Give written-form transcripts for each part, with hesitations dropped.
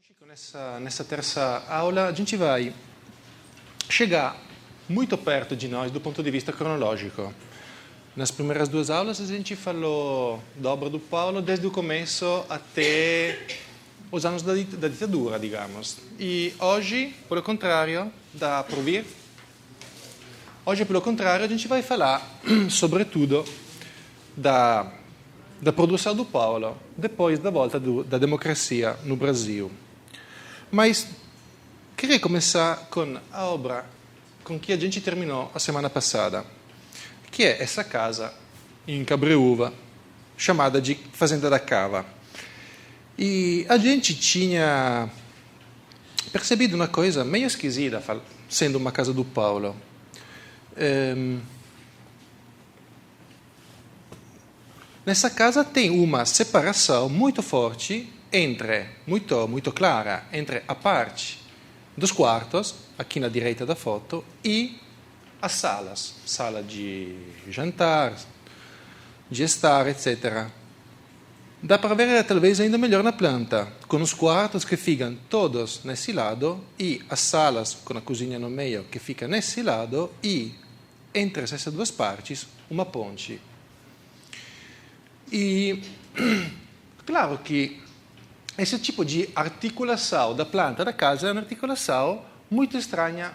Chico, nessa terça aula, a gente vai chegar muito perto de nós do ponto de vista cronológico. Nas primeiras duas aulas, a gente falou da obra do Paulo desde o começo até os anos da ditadura, digamos. E hoje, pelo contrário, dá para ouvir? Hoje, pelo contrário, a gente vai falar, sobretudo, da produção do Paulo, depois da volta da democracia no Brasil. Mas queria começar com a obra com que a gente terminou a semana passada, que é essa casa em Cabreúva, chamada de Fazenda da Cava. E a gente tinha percebido uma coisa meio esquisita, sendo uma casa do Paulo. Nessa casa tem uma separação muito forte, muito clara, entre a parte dos quartos, aqui na direita da foto, e as salas, sala de jantar, de estar, etc. Dá para ver talvez ainda melhor na planta, com os quartos que ficam todos nesse lado e as salas com a cozinha no meio que fica nesse lado e entre essas duas partes uma ponte. E claro que esse tipo de articulação da planta da casa é uma articulação muito estranha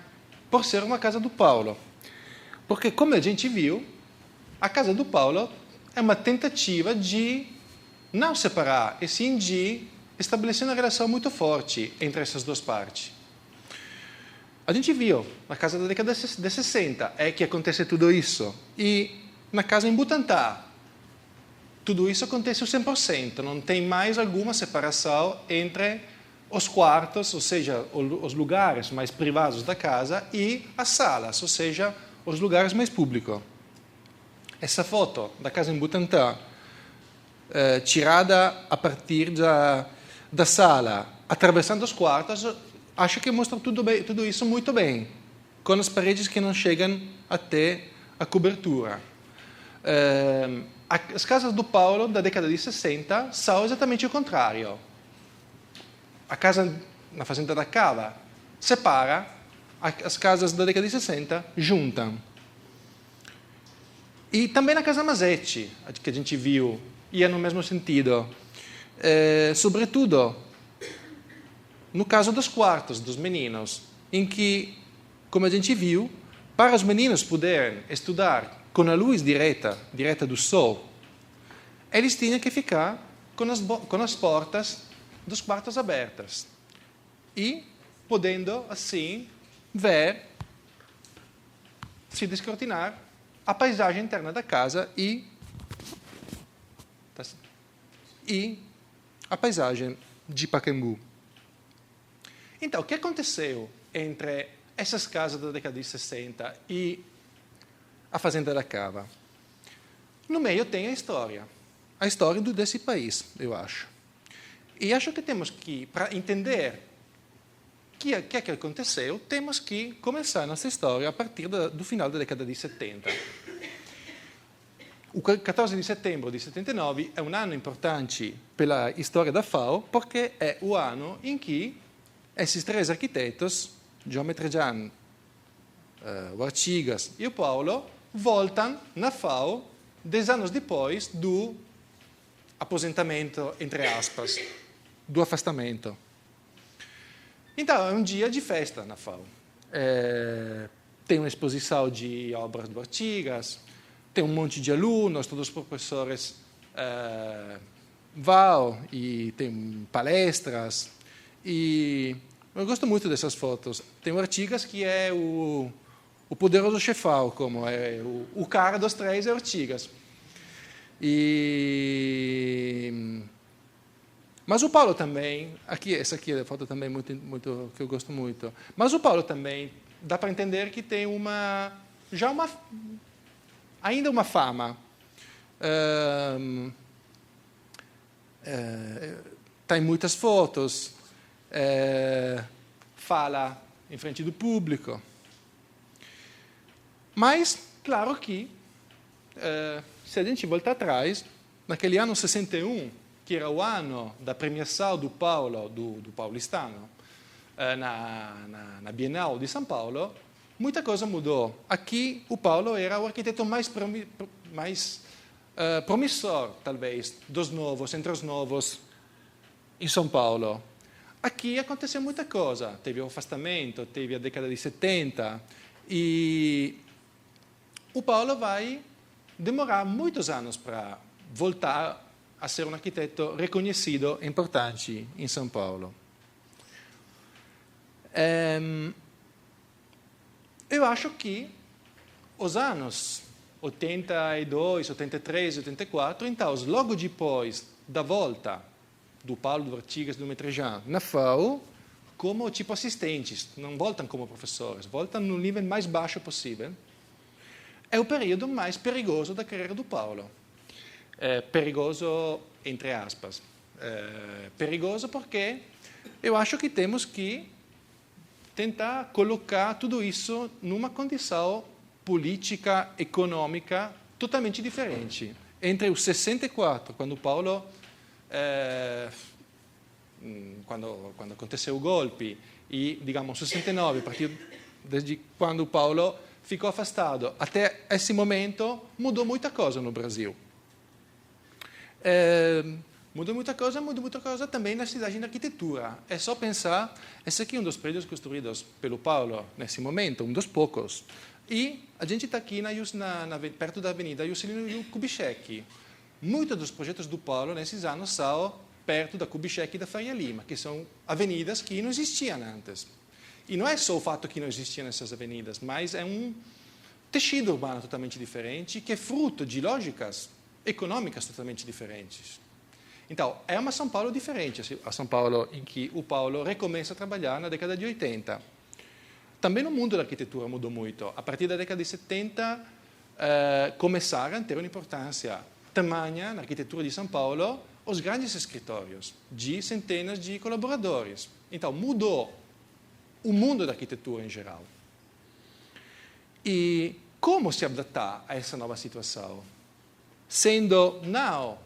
por ser uma casa do Paulo. Porque, como a gente viu, a casa do Paulo é uma tentativa de não separar, e sim de estabelecer uma relação muito forte entre essas duas partes. A gente viu, na casa da década de 60, é que acontece tudo isso. E na casa em Butantã, tudo isso acontece ao 100%, não tem mais alguma separação entre os quartos, ou seja, os lugares mais privados da casa, e as salas, ou seja, os lugares mais públicos. Essa foto da casa em Butantã, tirada a partir da sala, atravessando os quartos, acho que mostra tudo isso muito bem, com as paredes que não chegam até a cobertura. As casas do Paulo da década de 60 são exatamente o contrário. A casa na Fazenda da Cava separa, as casas da década de 60 juntam. E também na casa Masetti, que a gente viu, ia no mesmo sentido. Sobretudo no caso dos quartos dos meninos, em que, como a gente viu, para os meninos poderem estudar com a luz direta do sol, eles tinham que ficar com as portas dos quartos abertas e podendo, assim, ver, se descortinar, a paisagem interna da casa e a paisagem de Pacaembu. Então, o que aconteceu entre essas casas da década de 60 e a Fazenda da Cava? No meio tem a história desse país, eu acho. E acho que temos que, para entender o que é que aconteceu, temos que começar nossa história a partir do final da década de 70. O 14 de setembro de 79 é um ano importante pela história da FAO, porque é o ano em que esses três arquitetos, João Metrejan, o Artigas e o Paulo, voltam na FAO 10 anos depois do aposentamento, entre aspas, do afastamento. Então, é um dia de festa na FAO. Tem uma exposição de obras do Artigas, tem um monte de alunos, todos os professores vão e tem palestras. E eu gosto muito dessas fotos. Tem o Artigas, que é o poderoso chefão, como é o cara dos três é o Artigas. Mas o Paulo também, essa aqui é a foto também muito que eu gosto muito. Mas o Paulo também dá para entender que tem ainda uma fama. Está em muitas fotos, fala em frente do público. Mas, claro que, se a gente voltar atrás, naquele ano 61, que era o ano da premiação do Paulo, do paulistano, na Bienal de São Paulo, muita coisa mudou. Aqui, o Paulo era o arquiteto mais promissor, talvez, dos novos, entre os novos, em São Paulo. Aqui aconteceu muita coisa. Teve o afastamento, teve a década de 70, e o Paulo vai demorar muitos anos para voltar a ser um arquiteto reconhecido e importante em São Paulo. Eu acho que os anos 82, 83, 84, então, logo depois da volta do Paulo, do Artigas, do Metrejan na FAU, como tipo assistentes, não voltam como professores, voltam no nível mais baixo possível, é o período mais perigoso da carreira do Paulo. Perigoso, entre aspas. Perigoso porque eu acho que temos que tentar colocar tudo isso numa condição política, econômica, totalmente diferente. Entre o 64, quando Paulo, quando aconteceu o golpe, e, digamos, 69, a partir desde quando Paulo ficou afastado, até esse momento, mudou muita coisa no Brasil. Mudou muita coisa também na cidade de arquitetura. É só pensar, esse aqui é um dos prédios construídos pelo Paulo nesse momento, um dos poucos. E a gente está aqui perto da Avenida Juscelino Kubitschek. Muitos dos projetos do Paulo nesses anos são perto da Kubitschek e da Faria Lima, que são avenidas que não existiam antes. E não é só o fato que não existiam essas avenidas, mas é um tecido urbano totalmente diferente, que é fruto de lógicas econômicas totalmente diferentes. Então, é uma São Paulo diferente, a São Paulo em que o Paulo recomeça a trabalhar na década de 80. Também no mundo da arquitetura mudou muito. A partir da década de 70, começaram a ter uma importância tamanha na arquitetura de São Paulo os grandes escritórios, de centenas de colaboradores. Então, mudou o mundo da arquitetura em geral. E como se adaptar a essa nova situação? Sendo, não,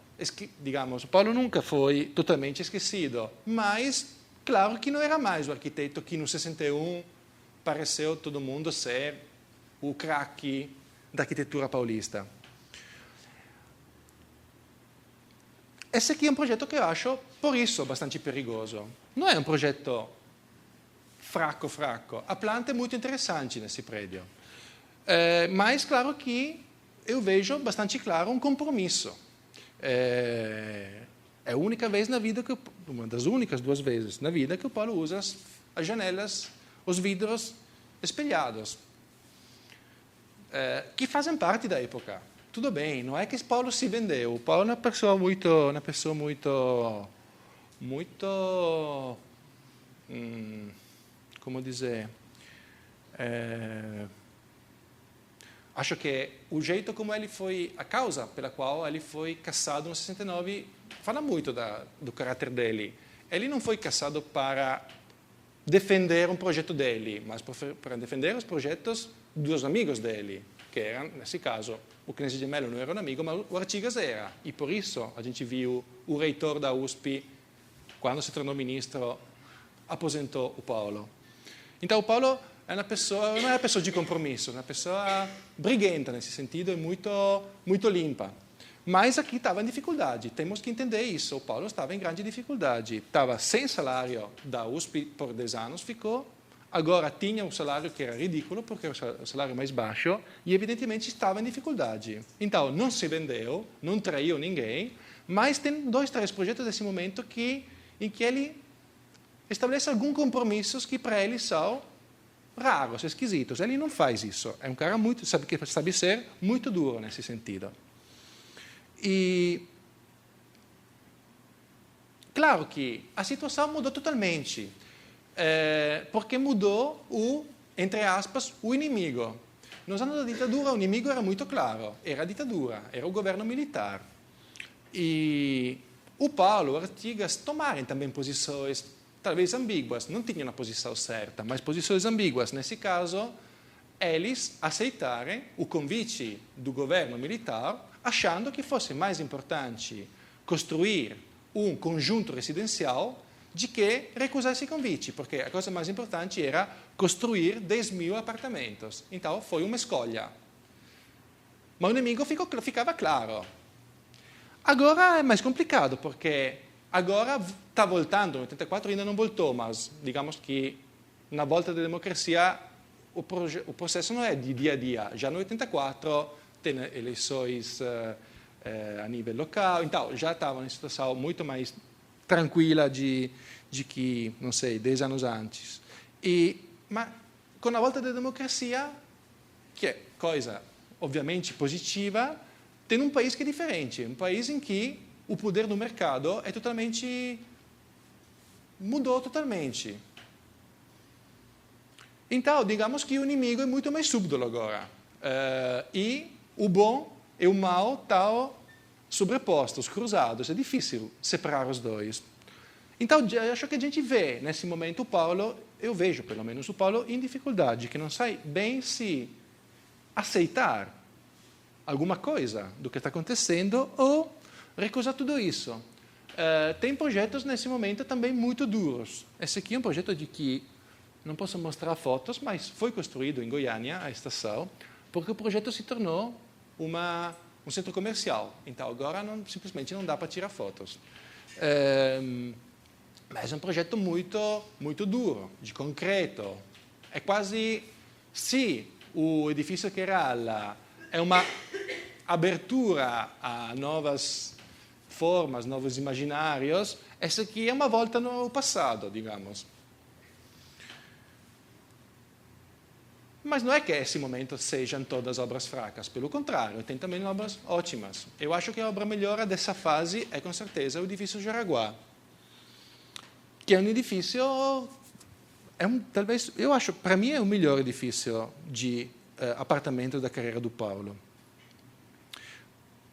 digamos, Paulo nunca foi totalmente esquecido, mas, claro que não era mais o arquiteto que no 61 pareceu todo mundo ser o craque da arquitetura paulista. Esse aqui é um projeto que eu acho, por isso, bastante perigoso. Não é um projeto fraco. A planta é muito interessante nesse prédio. Mas, claro que eu vejo bastante claro um compromisso. É a única vez na vida, uma das únicas 2 vezes na vida que o Paulo usa as janelas, os vidros espelhados, que fazem parte da época. Tudo bem, não é que Paulo se vendeu. O Paulo é uma pessoa muito, como dizer, acho que o jeito como ele foi, a causa pela qual ele foi cassado no 69, fala muito do caráter dele. Ele não foi cassado para defender um projeto dele, mas para defender os projetos dos amigos dele, que eram, nesse caso, o Clésio de Mello não era um amigo, mas o Artigas era. E por isso a gente viu o reitor da USP, quando se tornou ministro, aposentou o Paulo. Então o Paulo não é uma pessoa de compromisso, é uma pessoa briguenta nesse sentido e muito limpa. Mas aqui estava em dificuldade, temos que entender isso. O Paulo estava em grande dificuldade, estava sem salário da USP por 10 anos, ficou. Agora tinha um salário que era ridículo, porque era o salário mais baixo, e evidentemente estava em dificuldade. Então não se vendeu, não traiu ninguém, mas tem 2, 3 projetos nesse momento em que ele estabelece alguns compromissos que para ele são raros, esquisitos. Ele não faz isso. É um cara que sabe ser muito duro nesse sentido. E claro que a situação mudou totalmente, porque mudou entre aspas, o inimigo. Nos anos da ditadura o inimigo era muito claro, era a ditadura, era o governo militar. E o Paulo, o Artigas tomaram também posições talvez ambíguas, não tinham a posição certa, mas posições ambíguas. Nesse caso, eles aceitaram o convite do governo militar, achando que fosse mais importante construir um conjunto residencial de que recusar esse convite, porque a coisa mais importante era construir 10.000 apartamentos. Então foi uma escolha. Mas o inimigo ficava claro. Agora é mais complicado, porque agora está voltando, no 84 ainda não voltou, mas digamos que na volta da democracia o processo não é de dia a dia. Já no 84 tem eleições a nível local, então já estava em situação muito mais tranquila de que, não sei, 10 anos antes. Mas com a volta da democracia, que é coisa ovviamente positiva, tem um país que é diferente, um país em que o poder do mercado é totalmente mudou totalmente. Então, digamos que o inimigo é muito mais subdolo agora. E o bom e o mal estão sobrepostos, cruzados. É difícil separar os dois. Então, acho que a gente vê, nesse momento, o Paulo, eu vejo, pelo menos, o Paulo em dificuldade, que não sai bem se aceitar alguma coisa do que está acontecendo ou recusar tudo isso. Tem projetos, nesse momento, também muito duros. Esse aqui é um projeto de que não posso mostrar fotos, mas foi construído em Goiânia, a estação, porque o projeto se tornou um centro comercial. Então, agora simplesmente não dá para tirar fotos. Mas é um projeto muito, muito duro, de concreto. É quase, se o edifício Kerala é uma abertura a novas formas, novos imaginários, essa aqui é uma volta no passado, digamos. Mas não é que esse momento sejam todas obras fracas, pelo contrário, tem também obras ótimas. Eu acho que a obra melhor dessa fase é, com certeza, o edifício Jaraguá, que é um edifício, talvez, eu acho, para mim é o melhor edifício de apartamento da carreira do Paulo.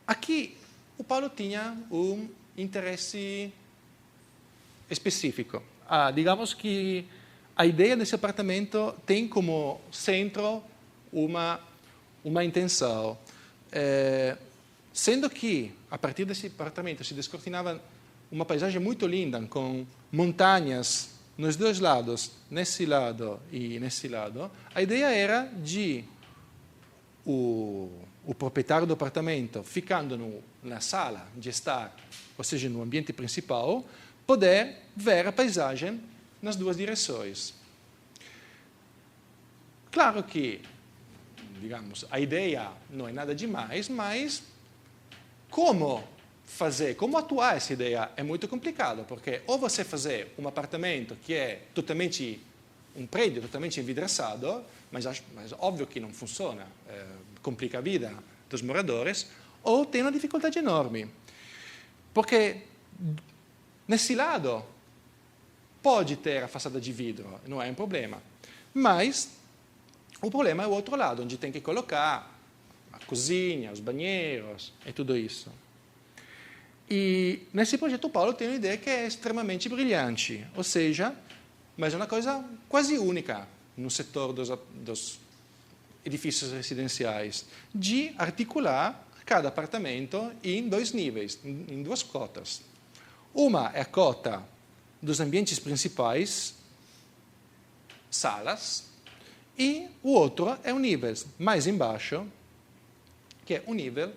Aqui, o Paulo tinha um interesse específico. Digamos que a ideia desse apartamento tem como centro uma intenção. Sendo que, a partir desse apartamento, se descortinava uma paisagem muito linda, com montanhas nos dois lados, nesse lado e nesse lado, a ideia era de o proprietário do apartamento, ficando na sala de estar, ou seja, no ambiente principal, poder ver a paisagem nas duas direções. Claro que, digamos, a ideia não é nada demais, mas como atuar essa ideia é muito complicado, porque ou você fazer um apartamento que é totalmente, um prédio totalmente envidraçado, mas óbvio que não funciona, complica a vida dos moradores, ou tem uma dificuldade enorme. Porque nesse lado pode ter a façada de vidro, não é um problema. Mas o problema é o outro lado, onde tem que colocar a cozinha, os banheiros e tudo isso. E nesse projeto o Paulo tem uma ideia que é extremamente brilhante, ou seja, mas é uma coisa quase única no setor dos edifícios residenciais, de articular cada apartamento em dois níveis, em duas cotas. Uma é a cota dos ambientes principais, salas, e o outro é um nível mais embaixo, que é o nível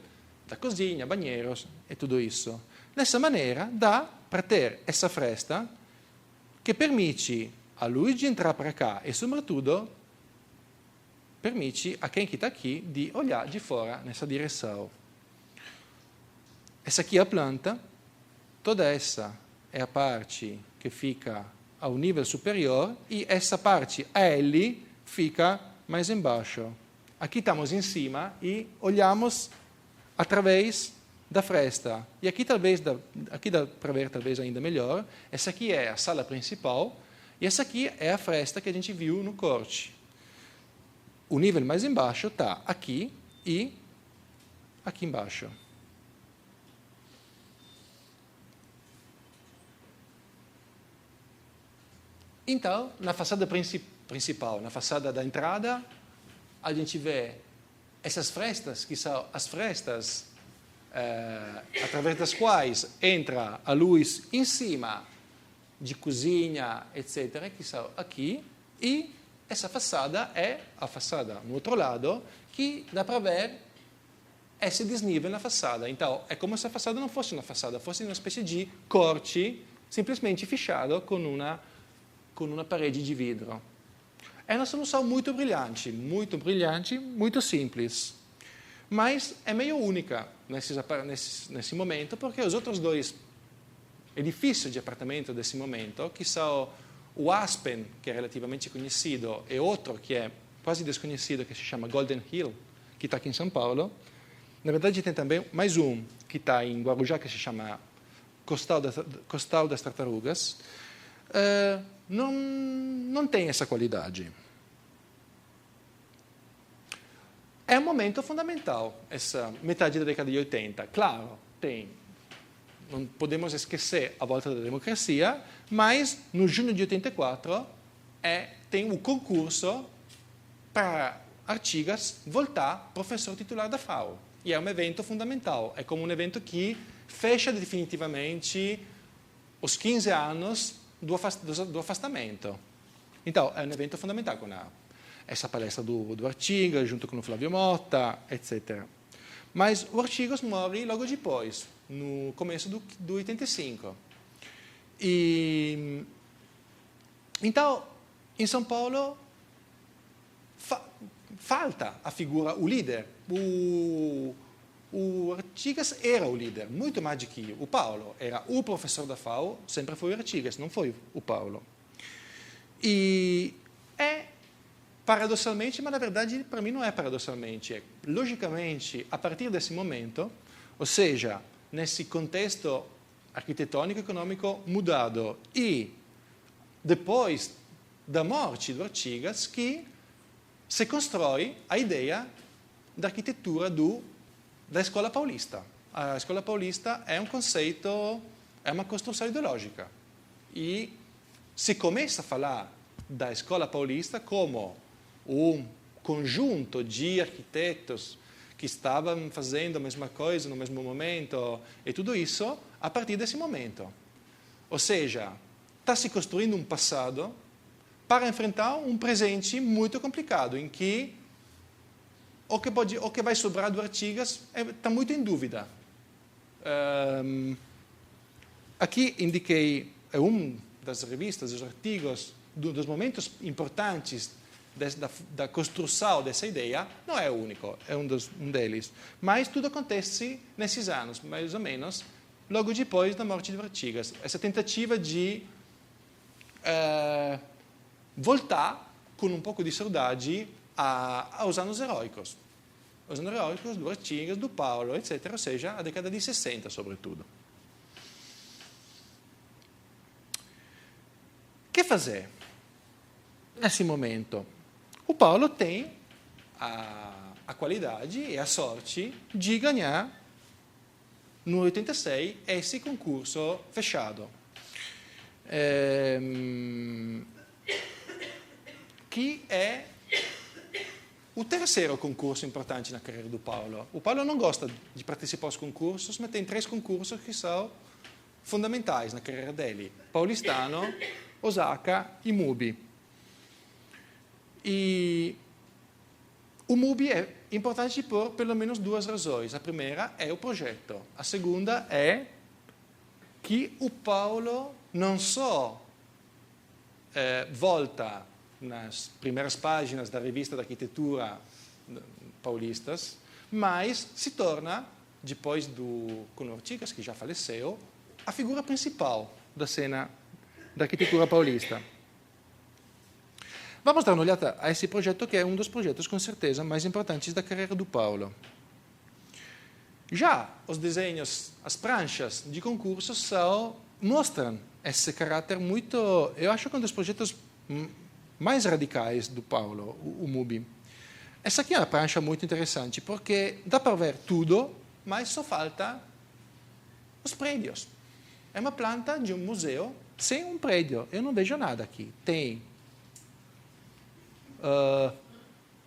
da cozinha, banheiros e tudo isso. Dessa maneira, dá para ter essa fresta que permite a luz de entrar para cá e, sobretudo, permite a quem está aqui de olhar de fora nessa direção. Essa aqui é a planta, toda essa é a parte que fica ao nível superior e essa parte L fica mais embaixo. Aqui estamos em cima e olhamos através da fresta. E aqui dá para ver talvez ainda melhor. Essa aqui é a sala principal e essa aqui é a fresta que a gente viu no corte. O nível mais embaixo está aqui e aqui embaixo. Então, na façada principal, na façada da entrada, a gente vê essas frestas, que são as frestas através das quais entra a luz em cima de cozinha, etc., que são aqui, e essa façada é a façada no outro lado, que dá para ver esse desnível na façada. Então, é como se a façada não fosse uma façada, fosse uma espécie de corte simplesmente fechado com uma parede de vidro. É uma solução muito brilhante, muito simples. Mas é meio única nesse momento, porque os outros dois edifícios de apartamento desse momento, que são o Aspen, que é relativamente conhecido, e outro que é quase desconhecido, que se chama Golden Hill, que está aqui em São Paulo. Na verdade, tem também mais um, que está em Guarujá, que se chama Costal das Tartarugas. Não tem essa qualidade. É um momento fundamental, essa metade da década de 80. Claro, não podemos esquecer a volta da democracia, mas no junho de 84 tem o concurso para Artigas voltar professor titular da FAO. E é um evento fundamental, é como um evento que fecha definitivamente os 15 anos do afastamento. Então, é um evento fundamental, com essa palestra do Artigas, junto com o Flávio Motta, etc. Mas o Artigas morre logo depois, no começo do 85. Então, em São Paulo, falta a figura, o líder. O Artigas era o líder, muito mais do que o Paulo. Era o professor da FAO, sempre foi o Artigas, não foi o Paulo. E paradossalmente, mas na verdade para mim não é paradossalmente, logicamente, a partir desse momento, ou seja, nesse contexto arquitetônico e econômico mudado e depois da morte do Artigas, que se constrói a ideia da arquitetura da Escola Paulista. A Escola Paulista é um conceito, é uma construção ideológica. E se começa a falar da Escola Paulista como um conjunto de arquitetos que estavam fazendo a mesma coisa no mesmo momento, e tudo isso a partir desse momento. Ou seja, está se construindo um passado para enfrentar um presente muito complicado, em que o que vai sobrar do Artigas está muito em dúvida. Aqui indiquei uma das revistas, dos artigos, dos momentos importantes da construção dessa ideia. Não é o único, é um deles. Mas tudo acontece nesses anos, mais ou menos, logo depois da morte de Artigas. Essa tentativa de voltar com um pouco de saudade aos anos heróicos. Os anos heróicos do Artigas, do Paulo, etc. Ou seja, a década de 60, sobretudo. O que fazer nesse momento? O Paulo tem a qualidade e a sorte de ganhar, no 86, esse concurso fechado. Que é o terceiro concurso importante na carreira do Paulo. O Paulo não gosta de participar aos concursos, mas tem 3 concursos que são fundamentais na carreira dele: Paulistano, Osaka e MUBI. E o MUBI é importante por pelo menos 2 razões. A primeira é o projeto. A segunda é que o Paulo não só volta nas primeiras páginas da revista de arquitetura paulistas, mas se torna, depois com Artigas, que já faleceu, a figura principal da cena da arquitetura paulista. Vamos dar uma olhada a esse projeto, que é um dos projetos, com certeza, mais importantes da carreira do Paulo. Já os desenhos, as pranchas de concurso mostram esse caráter muito... Eu acho que é um dos projetos mais radicais do Paulo, o MUBI. Essa aqui é uma prancha muito interessante, porque dá para ver tudo, mas só falta os prédios. É uma planta de um museu sem um prédio. Eu não vejo nada aqui. Tem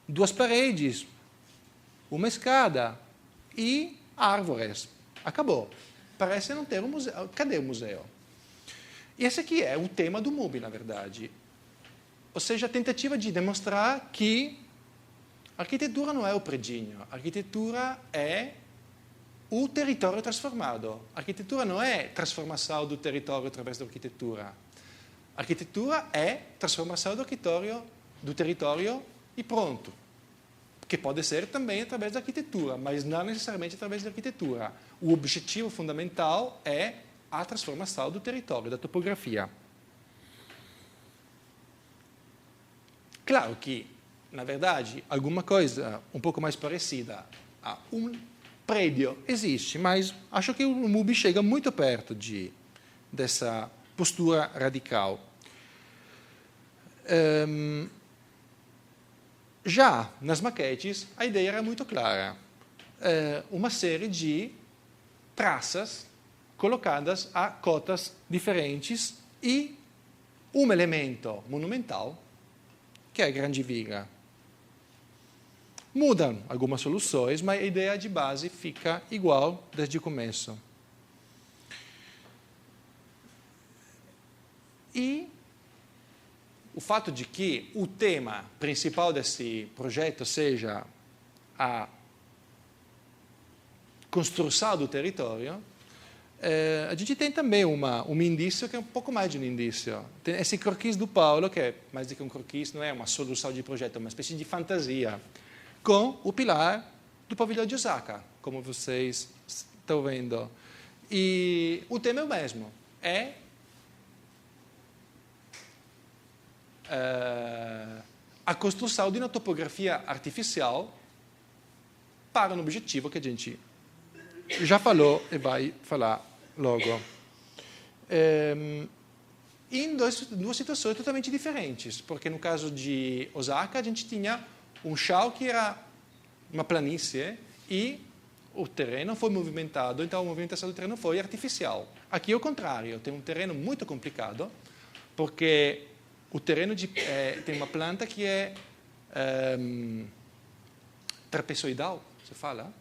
2 paredes, uma escada e árvores. Acabou. Parece não ter um museu. Cadê o museu? E esse aqui é o tema do MUBI, na verdade. Ou seja, a tentativa de demonstrar que a arquitetura não é o predinho, a arquitetura é o território transformado. A arquitetura não é transformação do território através da arquitetura. A arquitetura é transformação do território e pronto. Que pode ser também através da arquitetura, mas não necessariamente através da arquitetura. O objetivo fundamental é a transformação do território, da topografia. Claro que, na verdade, alguma coisa um pouco mais parecida a um prédio existe, mas acho que o MUBI chega muito perto dessa postura radical. Já nas maquetes, a ideia era muito clara. Uma série de traças colocadas a cotas diferentes e um elemento monumental, que é a grande viga. Mudam algumas soluções, mas a ideia de base fica igual desde o começo. E o fato de que o tema principal desse projeto seja a construção do território, a gente tem também um indício que é um pouco mais de um indício. Tem esse croquis do Paulo, que é mais do que um croquis, não é uma solução de projeto, é uma espécie de fantasia, com o pilar do pavilhão de Osaka, como vocês estão vendo. E o tema é o mesmo, é a construção de uma topografia artificial para um objetivo que a gente já falou e vai falar logo. Em duas situações totalmente diferentes, porque no caso de Osaka a gente tinha um chão que era uma planície e o terreno foi movimentado, então a movimentação do terreno foi artificial. Aqui é o contrário, tem um terreno muito complicado, porque o terreno tem uma planta que é trapezoidal, se fala,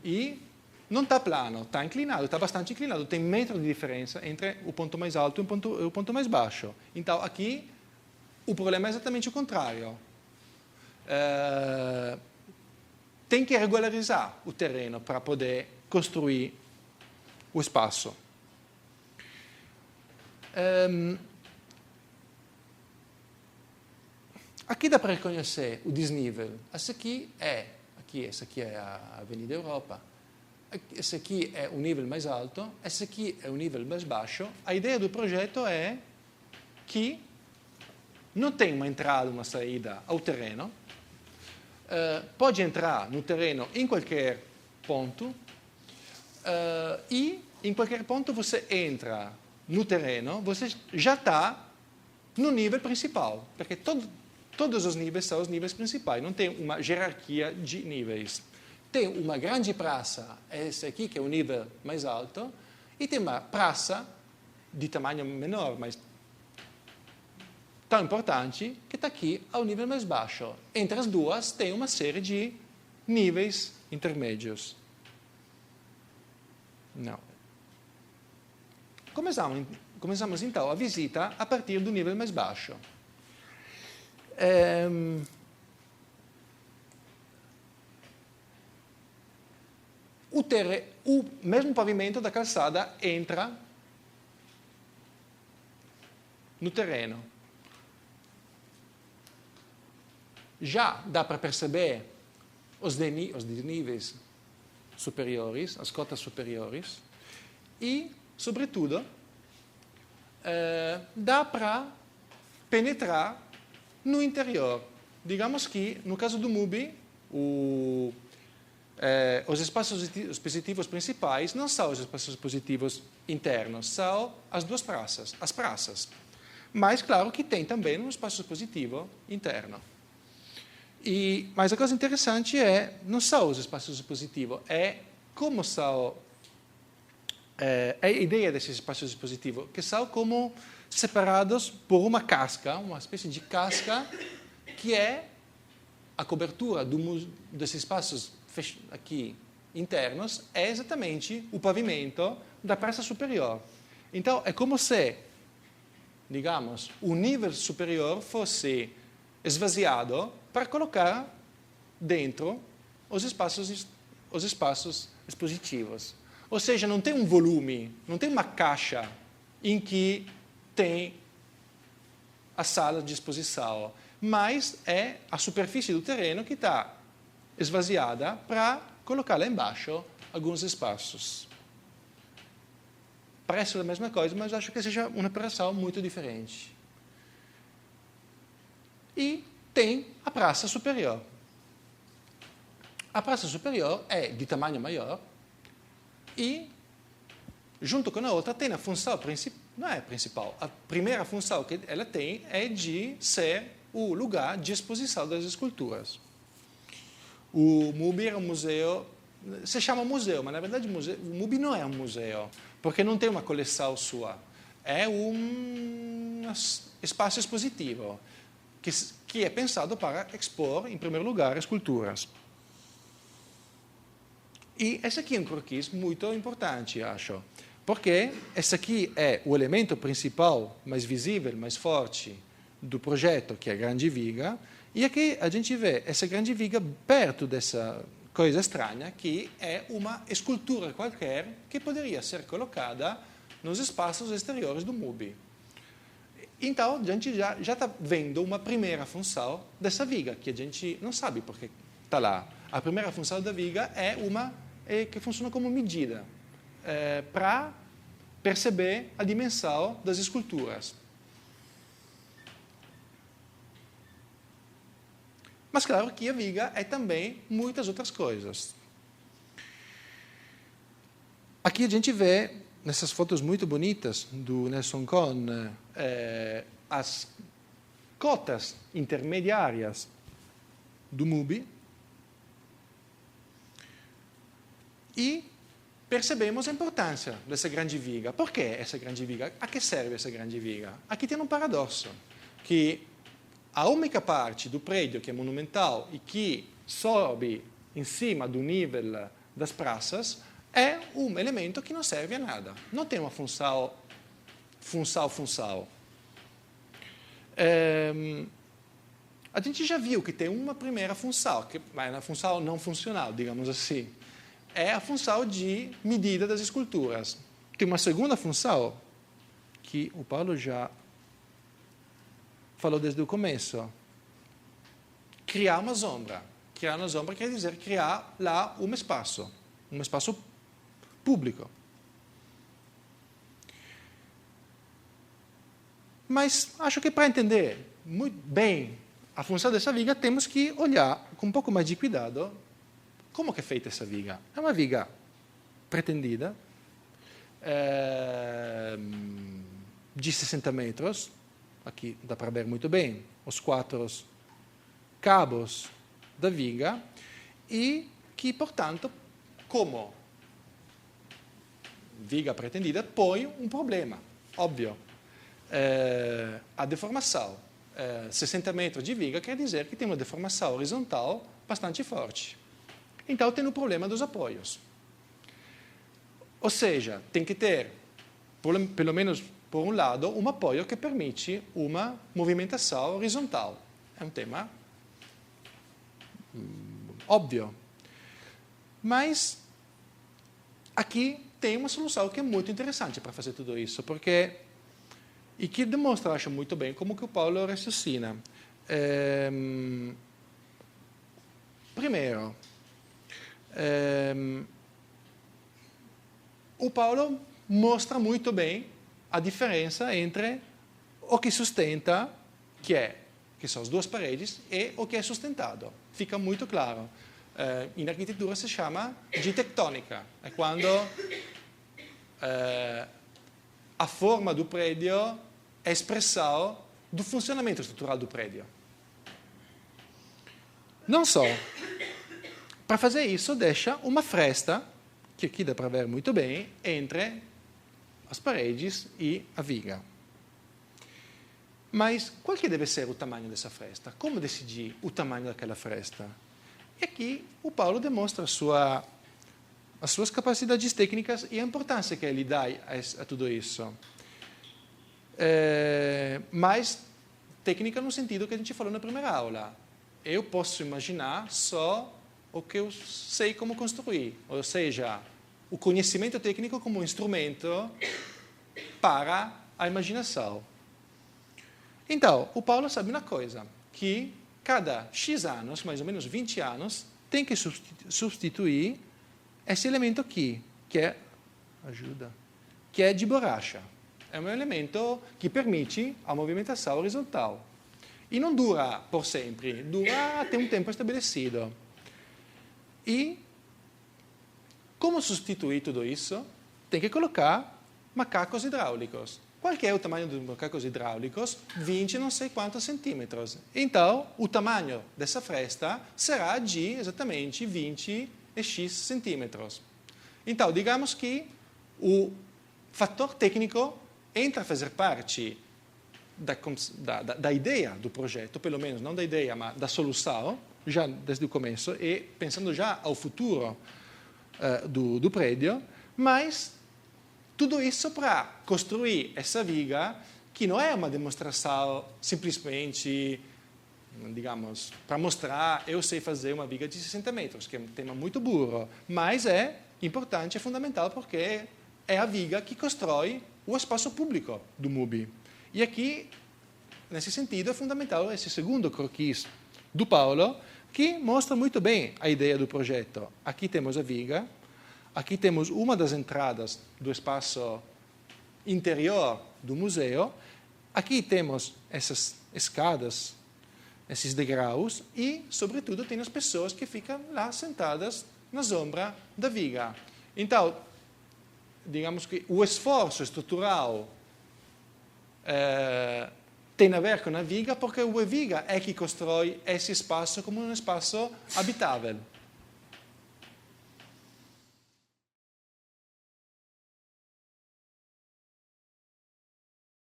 e não está plano, está inclinado, está bastante inclinado, tem metro de diferença entre o ponto mais alto e o ponto mais baixo. Então, aqui, o problema é exatamente o contrário. Tem que regularizar o terreno para poder construir o espaço. Aqui dá para reconhecer o desnível. Essa aqui é a Avenida Europa. Esse aqui é o nível mais alto, esse aqui é o nível mais baixo. A ideia do projeto é que não tem uma entrada, uma saída ao terreno. Pode entrar no terreno em qualquer ponto e em qualquer ponto você entra no terreno, você já está no nível principal, porque todos os níveis são os níveis principais, não tem uma hierarquia de níveis. Tem uma grande praça, esse aqui que é o nível mais alto, e tem uma praça de tamanho menor, mas tão importante, que está aqui ao nível mais baixo. Entre as duas tem uma série de níveis intermédios. Não. Começamos então a visita a partir do nível mais baixo. O mesmo pavimento da calçada entra no terreno. Já dá para perceber os desníveis superiores, as cotas superiores, e, sobretudo, dá para penetrar no interior. Digamos que, no caso do MUBI, os espaços expositivos principais não são os espaços expositivos internos, são as duas praças, as praças. Mas, claro que tem também um espaço expositivo interno. Mas a coisa interessante não são os espaços expositivos, é como são, a ideia desses espaços expositivos, que são como separados por uma casca, uma espécie de casca, que é a cobertura desses espaços aqui internos é exatamente o pavimento da praça superior. Então, é como se, digamos, o nível superior fosse esvaziado para colocar dentro os espaços expositivos. Ou seja, não tem um volume, não tem uma caixa em que tem a sala de exposição, mas é a superfície do terreno que está esvaziada para colocar lá embaixo alguns espaços. Parece a mesma coisa, mas acho que seja uma operação muito diferente. E tem a praça superior. A praça superior é de tamanho maior e, junto com a outra, tem a função principal, não é principal, a primeira função que ela tem é de ser o lugar de exposição das esculturas. O MUBI era um museu, se chama museu, mas na verdade o MUBI não é um museu, porque não tem uma coleção sua. É um espaço expositivo, que é pensado para expor, em primeiro lugar, esculturas. E esse aqui é um croquis muito importante, acho, porque esse aqui é o elemento principal, mais visível, mais forte do projeto, que é a grande viga, e aqui a gente vê essa grande viga perto dessa coisa estranha, que é uma escultura qualquer que poderia ser colocada nos espaços exteriores do MUBI. Então, a gente já está vendo uma primeira função dessa viga, que a gente não sabe porque está lá. A primeira função da viga é que funciona como medida para perceber a dimensão das esculturas. Mas claro que a viga é também muitas outras coisas. Aqui a gente vê, nessas fotos muito bonitas do Nelson Kohn, as cotas intermediárias do MUBI e percebemos a importância dessa grande viga. Por que essa grande viga? A que serve essa grande viga? Aqui tem um paradoxo, que a única parte do prédio que é monumental e que sobe em cima do nível das praças é um elemento que não serve a nada. Não tem uma função. A gente já viu que tem uma primeira função, mas é uma função não funcional, digamos assim. É a função de medida das esculturas. Tem uma segunda função, que o Paulo já falou desde o começo. Criar uma sombra. Criar uma sombra quer dizer criar lá um espaço público. Mas acho que para entender muito bem a função dessa viga, temos que olhar com um pouco mais de cuidado como é feita essa viga. É uma viga pretendida, de 60 metros, aqui dá para ver muito bem os 4 cabos da viga, e que, portanto, como viga pretendida, põe um problema, óbvio. A deformação. 60 metros de viga quer dizer que tem uma deformação horizontal bastante forte. Então, tem o problema dos apoios. Ou seja, tem que ter, pelo menos por um lado, um apoio que permite uma movimentação horizontal. É um tema óbvio. Mas aqui tem uma solução que é muito interessante para fazer tudo isso, e que demonstra, acho, muito bem como que o Paulo raciocina. Primeiro, o Paulo mostra muito bem a diferença entre o que sustenta, que são as duas paredes, e o que é sustentado. Fica muito claro. Em arquitetura se chama de tectônica. É quando a forma do prédio é expressão do funcionamento estrutural do prédio. Não só. Para fazer isso, deixa uma fresta, que aqui dá para ver muito bem, entre as paredes e a viga. Mas qual que deve ser o tamanho dessa fresta? Como decidir o tamanho daquela fresta? E aqui o Paulo demonstra a sua as suas capacidades técnicas e a importância que ele dá a tudo isso. Mas técnica no sentido que a gente falou na primeira aula. Eu posso imaginar só o que eu sei como construir, ou seja, o conhecimento técnico como instrumento para a imaginação. Então, o Paulo sabe uma coisa, que cada X anos, mais ou menos 20 anos, tem que substituir esse elemento aqui, que é de borracha. É um elemento que permite a movimentação horizontal. E não dura por sempre, dura até um tempo estabelecido. E como substituir tudo isso? Tem que colocar macacos hidráulicos. Qual é o tamanho dos macacos hidráulicos? 20 não sei quantos centímetros. Então, o tamanho dessa fresta será de exatamente 20 e x centímetros. Então, digamos que o fator técnico entra a fazer parte da ideia do projeto, pelo menos não da ideia, mas da solução, já desde o começo, e pensando já ao futuro do prédio, mas tudo isso para construir essa viga, que não é uma demonstração simplesmente, digamos, para mostrar eu sei fazer uma viga de 60 metros, que é um tema muito burro, mas é importante, é fundamental, porque é a viga que constrói o espaço público do MUBI. E aqui, nesse sentido, é fundamental esse segundo croquis do Paulo, que mostra muito bem a ideia do projeto. Aqui temos a viga, aqui temos uma das entradas do espaço interior do museu, aqui temos essas escadas, esses degraus, e, sobretudo, tem as pessoas que ficam lá sentadas na sombra da viga. Então, digamos que o esforço estrutural tem a ver com a viga, porque a viga é que constrói esse espaço como um espaço habitável.